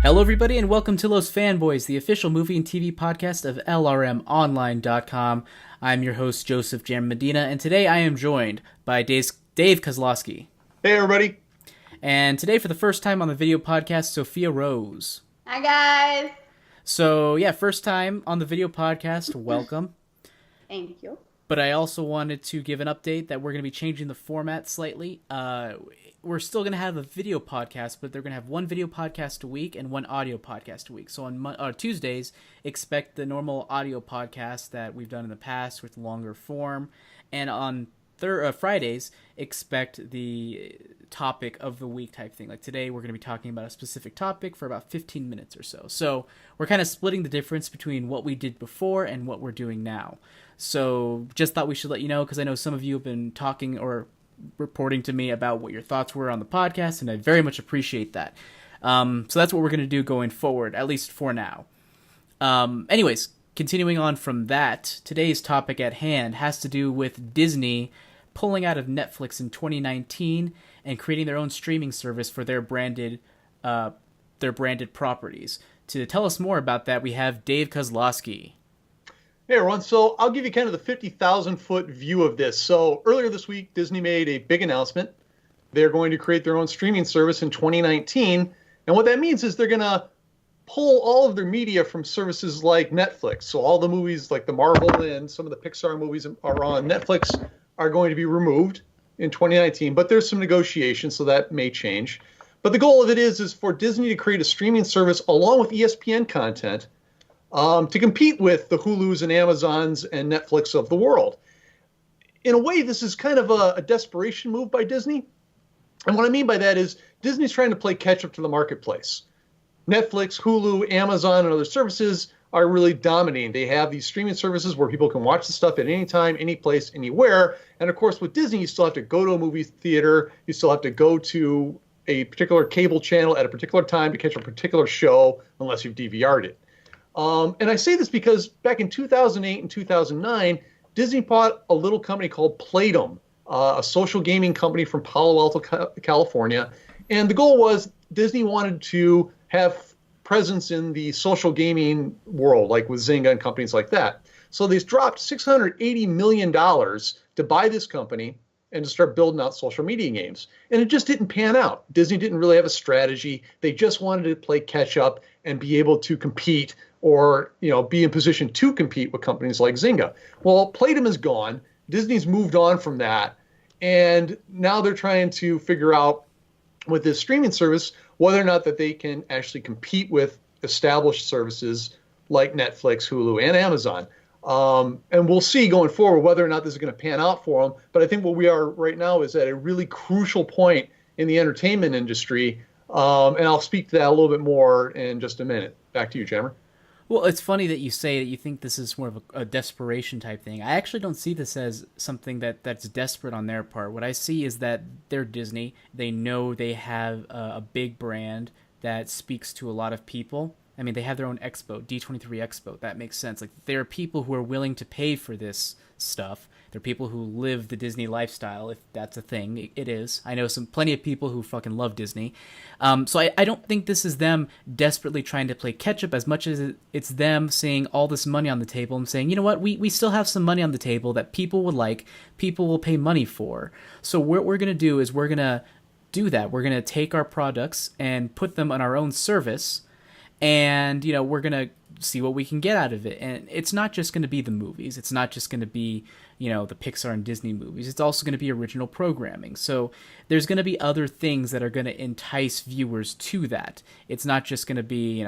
Hello, everybody, and welcome to Los Fanboys, the official movie and TV podcast of LRMonline.com. I'm your host, Joseph Jam Medina, and today I am joined by Dave Kozlowski. Hey, everybody. And today, for the first time on the video podcast, Sophia Rose. Hi, guys. So, yeah, first time on the video podcast, welcome. Thank you. But I also wanted to give an update that we're going to be changing the format slightly. We're still going to have a video podcast, but they're going to have one video podcast a week and one audio podcast a week. So on Tuesdays, expect the normal audio podcast that we've done in the past with longer form. And on Fridays, expect the topic of the week type thing. Like today, we're going to be talking about a specific topic for about 15 minutes or so. So we're kind of splitting the difference between what we did before and what we're doing now. So just thought we should let you know, because I know some of you have been talking or reporting to me about what your thoughts were on the podcast, and I very much appreciate that. So that's what we're going to do going forward, at least for now. Anyways, continuing on from that, today's topic at hand has to do with Disney pulling out of Netflix in 2019 and creating their own streaming service for their branded properties. To tell us more about that, we have Dave Kozlowski. Hey, everyone. So I'll give you kind of the 50,000-foot view of this. So earlier this week, Disney made a big announcement. They're going to create their own streaming service in 2019. And what that means is they're going to pull all of their media from services like Netflix. So all the movies like the Marvel and some of the Pixar movies are on Netflix are going to be removed in 2019. But there's some negotiations, so that may change. But the goal of it is for Disney to create a streaming service along with ESPN content to compete with the Hulus and Amazons and Netflix of the world. In a way, this is kind of a desperation move by Disney. And what I mean by that is Disney's trying to play catch up to the marketplace. Netflix, Hulu, Amazon, and other services are really dominating. They have these streaming services where people can watch the stuff at any time, any place, anywhere. And of course, with Disney, you still have to go to a movie theater. You still have to go to a particular cable channel at a particular time to catch a particular show unless you've DVR'd it. And I say this because back in 2008 and 2009, Disney bought a little company called Playdom, a social gaming company from Palo Alto, California. And the goal was Disney wanted to have presence in the social gaming world, like with Zynga and companies like that. So they dropped $680 million to buy this company and to start building out social media games. And it just didn't pan out. Disney didn't really have a strategy. They just wanted to play catch up and be able to compete or, be in position to compete with companies like Zynga. Well, Playdom is gone. Disney's moved on from that. And now they're trying to figure out with this streaming service whether or not that they can actually compete with established services like Netflix, Hulu, and Amazon. And we'll see going forward whether or not this is going to pan out for them. But I think what we are right now is at a really crucial point in the entertainment industry. And I'll speak to that a little bit more in just a minute. Back to you, Jammer. Well, it's funny that you say that you think this is more of a desperation type thing. I actually don't see this as something that's desperate on their part. What I see is that they're Disney. They know they have a big brand that speaks to a lot of people. I mean, they have their own expo, D23 Expo. That makes sense. Like, there are people who are willing to pay for this stuff. There are people who live the Disney lifestyle, if that's a thing. It is. I know plenty of people who fucking love Disney. So I don't think this is them desperately trying to play catch-up as much as it's them seeing all this money on the table and saying, you know what, we still have some money on the table that people would like, people will pay money for. So what we're going to do is we're going to do that. We're going to take our products and put them on our own service, and, we're going to see what we can get out of it. And it's not just going to be the movies. It's not just going to be, the Pixar and Disney movies. It's also going to be original programming. So there's going to be other things that are going to entice viewers to that. It's not just going to be,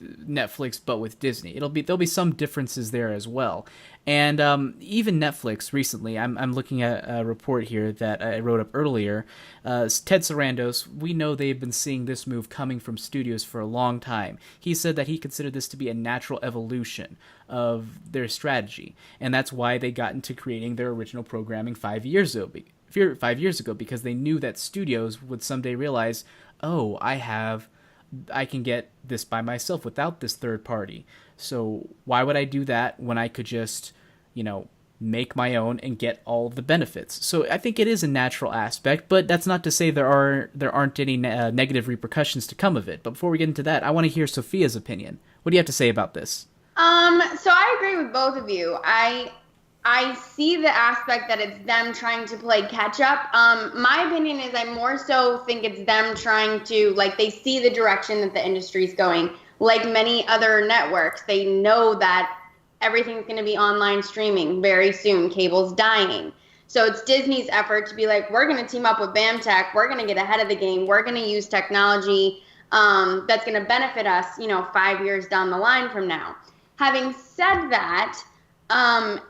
Netflix but with Disney. There'll be some differences there as well. And even Netflix recently, I'm looking at a report here that I wrote up earlier. Ted Sarandos, we know they've been seeing this move coming from studios for a long time. He said that he considered this to be a natural evolution of their strategy, and that's why they got into creating their original programming 5 years ago, because they knew that studios would someday realize, oh, I can get this by myself without this third party. So why would I do that when I could just, make my own and get all of the benefits. So I think it is a natural aspect, but that's not to say there aren't any negative repercussions to come of it. But before we get into that, I want to hear Sophia's opinion. What do you have to say about this? So I agree with both of you. I see the aspect that it's them trying to play catch up. My opinion is I more so think it's them trying to, like, they see the direction that the industry's going. Like many other networks, they know that everything's going to be online streaming very soon. Cable's dying. So it's Disney's effort to be like, we're going to team up with BAMTech. We're going to get ahead of the game. We're going to use technology that's going to benefit us, 5 years down the line from now. Having said that,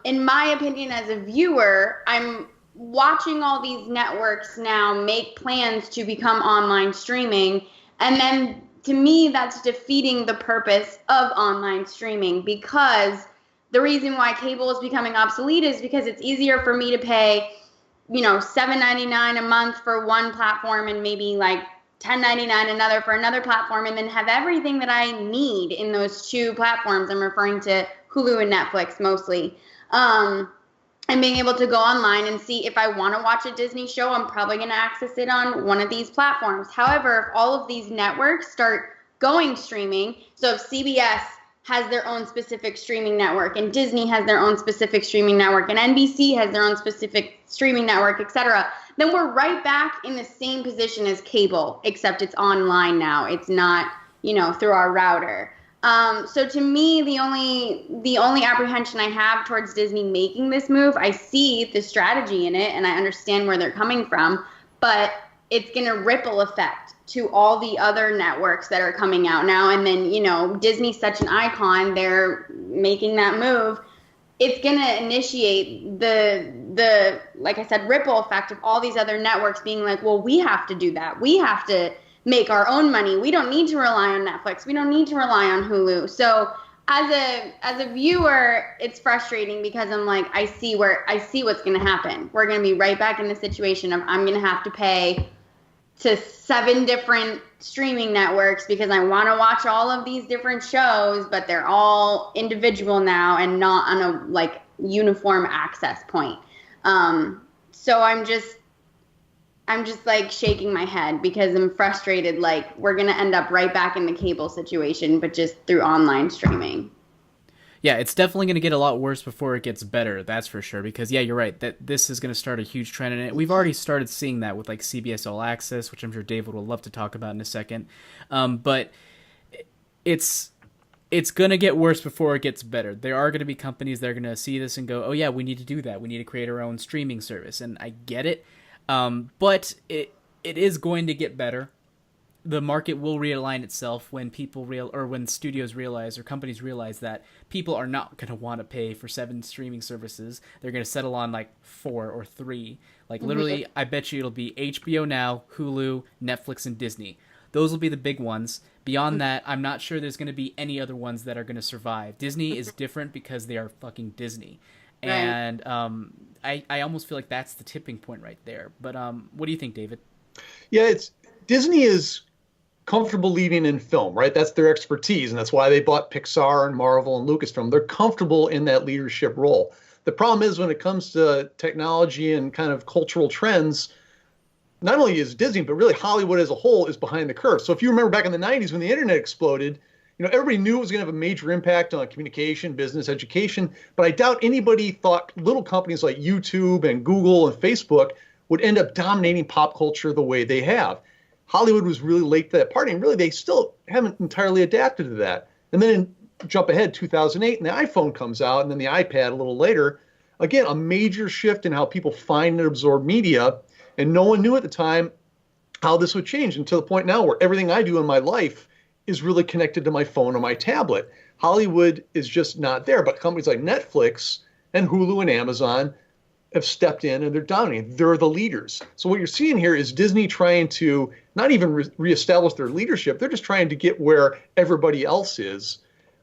in my opinion as a viewer, I'm watching all these networks now make plans to become online streaming. And then to me, that's defeating the purpose of online streaming, because the reason why cable is becoming obsolete is because it's easier for me to pay, $7.99 a month for one platform and maybe like $10.99 another for another platform, and then have everything that I need in those two platforms. I'm referring to Hulu and Netflix mostly. And being able to go online and see if I want to watch a Disney show, I'm probably going to access it on one of these platforms. However, if all of these networks start going streaming, so if CBS has their own specific streaming network, and Disney has their own specific streaming network, and NBC has their own specific streaming network, etc., then we're right back in the same position as cable, except it's online now. It's not, through our router. So to me, the only apprehension I have towards Disney making this move, I see the strategy in it and I understand where they're coming from, but it's going to ripple effect to all the other networks that are coming out now. And then, Disney's such an icon, they're making that move. It's going to initiate the, like I said, ripple effect of all these other networks being like, well, we have to do that. We have to make our own money. We don't need to rely on Netflix. We don't need to rely on Hulu. So as a viewer, it's frustrating because I'm like, I see what's going to happen. We're going to be right back in the situation of I'm going to have to pay to 7 different streaming networks because I want to watch all of these different shows, but they're all individual now and not on a uniform access point. So I'm just like shaking my head because I'm frustrated. Like, we're going to end up right back in the cable situation, but just through online streaming. Yeah, it's definitely going to get a lot worse before it gets better, that's for sure. Because, yeah, you're right, that this is going to start a huge trend in it. We've already started seeing that with, CBS All Access, which I'm sure David will love to talk about in a second. But it's going to get worse before it gets better. There are going to be companies that are going to see this and go, oh, yeah, we need to do that. We need to create our own streaming service. And I get it. But it is going to get better. The market will realign itself when when studios realize or companies realize that people are not going to want to pay for 7 streaming services. They're going to settle on 4 or 3. Literally, I bet you it'll be HBO Now, Hulu, Netflix, and Disney. Those will be the big ones. Beyond that, I'm not sure there's going to be any other ones that are going to survive. Disney is different because they are fucking Disney. Right. And I almost feel like that's the tipping point right there. But what do you think, David? Yeah, Disney is comfortable leading in film, right? That's their expertise, and that's why they bought Pixar and Marvel and Lucasfilm. They're comfortable in that leadership role. The problem is when it comes to technology and kind of cultural trends, not only is Disney, but really Hollywood as a whole is behind the curve. So if you remember back in the 90s when the internet exploded, everybody knew it was going to have a major impact on communication, business, education, but I doubt anybody thought little companies like YouTube and Google and Facebook would end up dominating pop culture the way they have. Hollywood was really late to that party, and really they still haven't entirely adapted to that. And then jump ahead, 2008, and the iPhone comes out, and then the iPad a little later. Again, a major shift in how people find and absorb media, and no one knew at the time how this would change until the point now where everything I do in my life is really connected to my phone or my tablet. Hollywood is just not there, but companies like Netflix and Hulu and Amazon have stepped in and they're dominating. They're the leaders. So what you're seeing here is Disney trying to not even reestablish their leadership. They're just trying to get where everybody else is.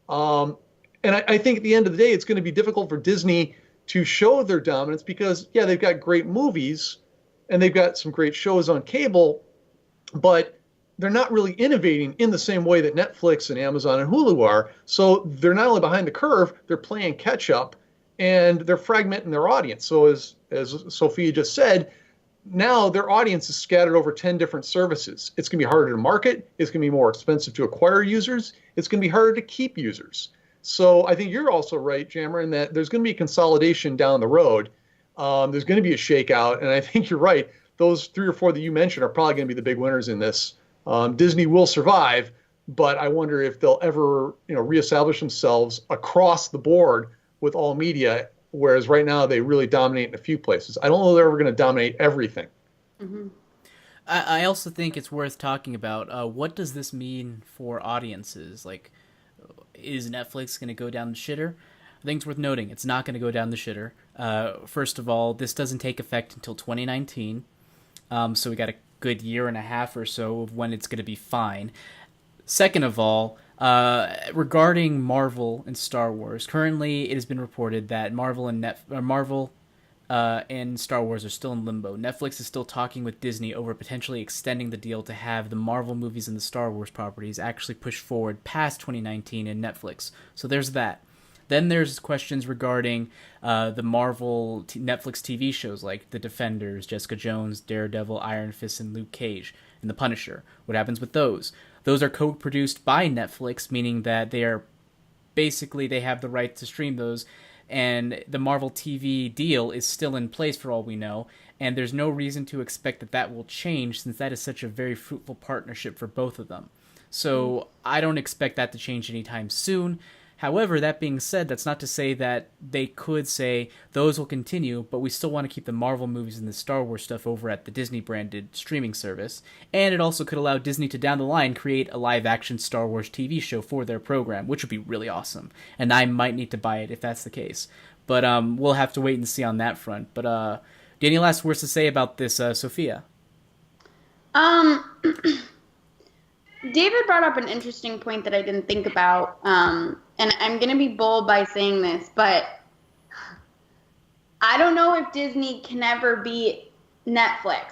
And I think at the end of the day, it's going to be difficult for Disney to show their dominance because, yeah, they've got great movies and they've got some great shows on cable, but they're not really innovating in the same way that Netflix and Amazon and Hulu are. So they're not only behind the curve, they're playing catch up. and they're fragmenting their audience. So as Sophia just said, now their audience is scattered over 10 different services. It's going to be harder to market. It's going to be more expensive to acquire users. It's going to be harder to keep users. So I think you're also right, Jammer, in that there's going to be consolidation down the road. There's going to be a shakeout, and I think you're right. Those 3 or 4 that you mentioned are probably going to be the big winners in this. Disney will survive, but I wonder if they'll ever, reestablish themselves across the board with all media, whereas right now they really dominate in a few places. I don't know they're ever going to dominate everything. Mm-hmm. I also think it's worth talking about what does this mean for audiences? Like, is Netflix going to go down the shitter? I think it's worth noting it's not going to go down the shitter. First of all, this doesn't take effect until 2019, so we got a good year and a half or so of when it's going to be fine. Second of all, regarding Marvel and Star Wars, currently it has been reported that Marvel and Star Wars are still in limbo. Netflix is still talking with Disney over potentially extending the deal to have the Marvel movies and the Star Wars properties actually push forward past 2019 in Netflix. So there's that. Then there's questions regarding the Marvel Netflix TV shows like The Defenders, Jessica Jones, Daredevil, Iron Fist, and Luke Cage, and The Punisher. What happens with those? Those are co-produced by Netflix, meaning that they have the right to stream those, and the Marvel TV deal is still in place for all we know, and there's no reason to expect that that will change since that is such a very fruitful partnership for both of them. So I don't expect that to change anytime soon. However, that being said, that's not to say that they could say those will continue, but we still want to keep the Marvel movies and the Star Wars stuff over at the Disney-branded streaming service. And it also could allow Disney to, down the line, create a live-action Star Wars TV show for their program, which would be really awesome. And I might need to buy it if that's the case. But we'll have to wait and see on that front. But do you have any last words to say about this, Sophia? David brought up an interesting point that I didn't think about, and I'm going to be bold by saying this, but I don't know if Disney can ever be Netflix.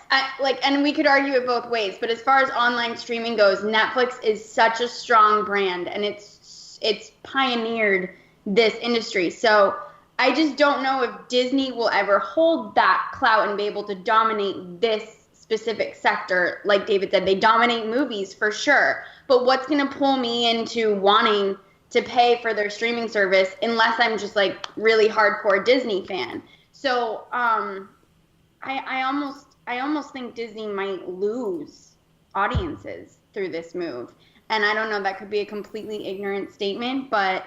And we could argue it both ways, but as far as online streaming goes, Netflix is such a strong brand, and it's pioneered this industry. So I just don't know if Disney will ever hold that clout and be able to dominate this specific sector. Like David said, they dominate movies for sure, but what's going to pull me into wanting to pay for their streaming service unless I'm just like really hardcore Disney fan? So I almost think Disney might lose audiences through this move, and I don't know, that could be a completely ignorant statement, but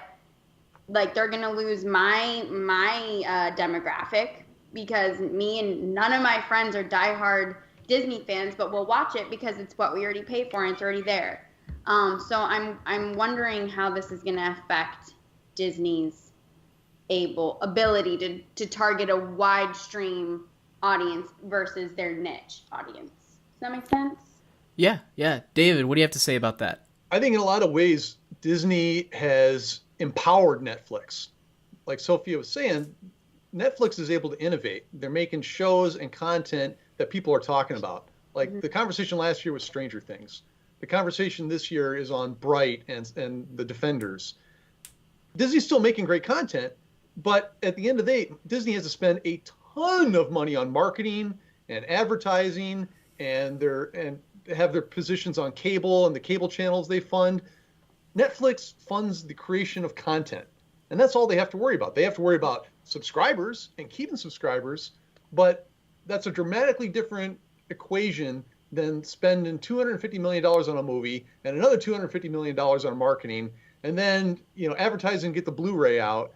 like they're going to lose my demographic, because me and none of my friends are diehard Disney fans, but we'll watch it because it's what we already pay for and it's already there. So I'm wondering how this is going to affect Disney's ability to target a wide stream audience versus their niche audience. Does that make sense? Yeah. David, what do you have to say about that? I think in a lot of ways, Disney has empowered Netflix. Like Sophia was saying, Netflix is able to innovate. They're making shows and content that people are talking about. Like the conversation last year was Stranger Things. The conversation this year is on Bright and The Defenders. Disney's still making great content, but at the end of the day, Disney has to spend a ton of money on marketing and advertising, and have their positions on cable and the cable channels they fund. Netflix funds the creation of content, and that's all they have to worry about. They have to worry about subscribers and keeping subscribers, but that's a dramatically different equation than spending $250 million on a movie and another $250 million on marketing, and then advertising, get the Blu-ray out.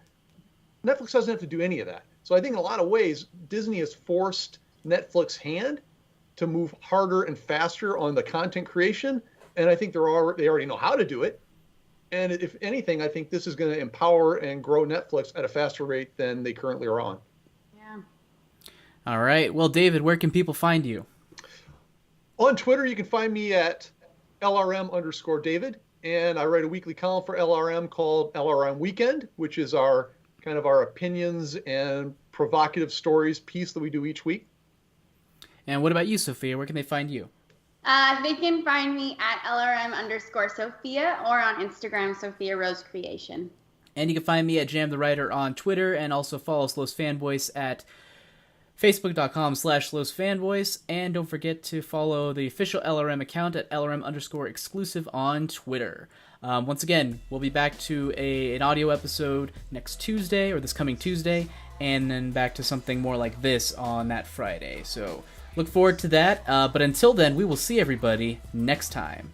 Netflix doesn't have to do any of that. So I think in a lot of ways, Disney has forced Netflix's hand to move harder and faster on the content creation, and I think they already know how to do it. And if anything, I think this is going to empower and grow Netflix at a faster rate than they currently are on. All right. Well, David, where can people find you? On Twitter, you can find me at LRM_David. And I write a weekly column for LRM called LRM Weekend, which is our opinions and provocative stories piece that we do each week. And what about you, Sophia? Where can they find you? They can find me at LRM_Sophia or on Instagram, Sophia Rose Creation. And you can find me at Jam the Writer on Twitter, and also follow Los Fanboys at facebook.com/LosFanboys, and don't forget to follow the official LRM account at LRM_exclusive on Twitter. Once again, we'll be back to an audio episode next Tuesday, or this coming Tuesday, and then back to something more like this on that Friday. So look forward to that, but until then, we will see everybody next time.